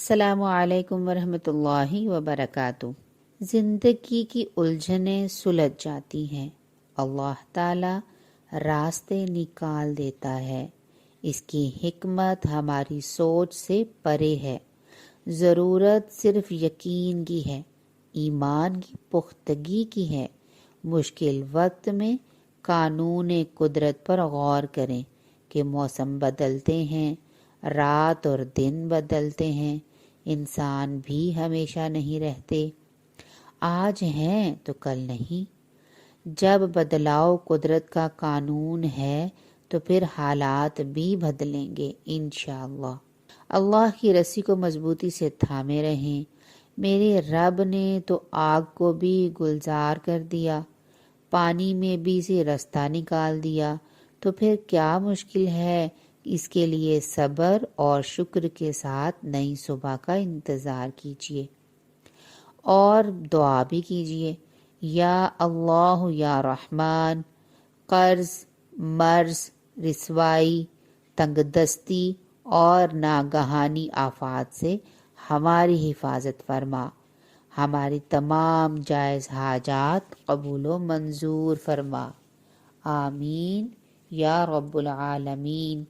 السلام علیکم ورحمۃ اللہ وبرکاتہ۔ زندگی کی الجھنیں سلجھ جاتی ہیں، اللہ تعالی راستے نکال دیتا ہے، اس کی حکمت ہماری سوچ سے پرے ہے۔ ضرورت صرف یقین کی ہے، ایمان کی پختگی کی ہے۔ مشکل وقت میں قانون قدرت پر غور کریں کہ موسم بدلتے ہیں، رات اور دن بدلتے ہیں، انسان بھی ہمیشہ نہیں رہتے، آج ہیں تو کل نہیں۔ جب بدلاؤ قدرت کا قانون ہے تو پھر حالات بھی بدلیں گے انشاءاللہ۔ اللہ کی رسی کو مضبوطی سے تھامے رہیں۔ میرے رب نے تو آگ کو بھی گلزار کر دیا، پانی میں بھی سے رستہ نکال دیا، تو پھر کیا مشکل ہے؟ اس کے لیے صبر اور شکر کے ساتھ نئی صبح کا انتظار کیجیے اور دعا بھی کیجیے، یا اللہ یا رحمان، قرض، مرض، رسوائی، تنگ دستی اور ناگہانی آفات سے ہماری حفاظت فرما، ہماری تمام جائز حاجات قبول و منظور فرما، آمین یا رب العالمین۔